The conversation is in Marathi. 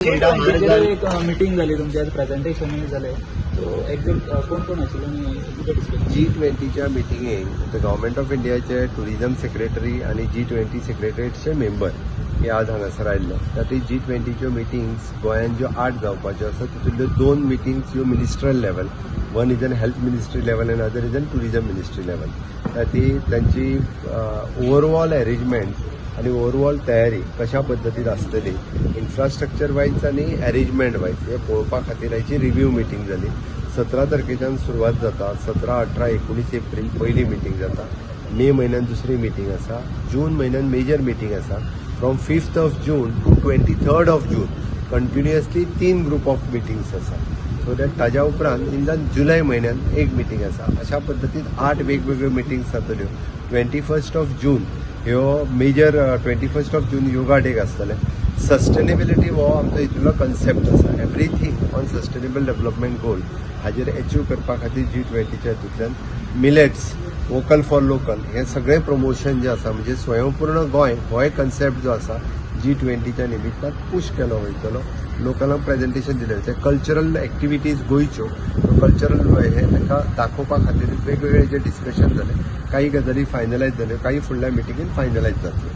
एक मीटिंग झाली तुमच्या प्रेझेंटेशन झाले सो एक्झॅक्ट कोण कोण असेल आणि G20च्या मिटिंगेक गव्हर्मेंट ऑफ इंडियाचे टुरिझम सेक्रेटरी आणि G20 सेक्रेटरीचे मेंबर हे आज हांगासर आयिल्ले. तातूंत G20च्यो मिटिंग्स गोंयांत ज्यो 8 जावपाच्यो आसा तितूंतल्यो 2 मिटिंग्स ह्यो minstrel level, one is an health ministry level end other is an tourism ministry level. तांची ओवरऑल अरेंजमेंट आणि ओवरऑल तयारी कशा पद्दतीन आसतली इन्फ्रास्ट्रक्चर वायज आणि अरेंजमेंट वायज हे पळोवपा खातीर हाची रिव्ह्यू मिटींग जाली. 17 तारखेच्यान सुरवात जाता. 17, 18, 19 एप्रील पयली मिटींग जाता. मे म्हयन्यान दुसरी मिटींग आसा. जून म्हयन्यान मेजर मिटींग आसा. From 5th of June to 23rd of June continuously 3 group of meetings आसा. सो दॅट ताज्या उपरांत इंदान जुलय म्हयन्यान एक मिटींग आसा. अशा पद्दतीन 8 वेगवेगळ्यो मिटींग्स जातल्यो. 21st of June ह्यो major 21st of June yoga डेक आसतले. सस्टेनेबिलिटी हो आमचो हितूंतलो कन्सेप्ट आसा. Everything on sustainable development goal हाजेर अचीव करपा खातीर G20च्या हितूंतल्यान मिलेट्स, वोकल फॉर लोकल हे सगळे प्रमोशन जे आसा म्हणजे स्वयंपूर्ण गोंय हो एक कन्सेप्ट जो आसा G20च्या निमित्तान पुश केलो वयतलो. लोकलांक प्रेझेंटेशन दिलें वयतलें. कल्चरल एक्टिविटीज गोंयच्यो कल्चरल हे तांकां दाखोवपा खातीर वेगवेगळे जे डिस्कशन जाले. काही गजाली फायनलायज जाल्यो, काही फुडल्या मिटिंगेन फायनलायज जातल्यो.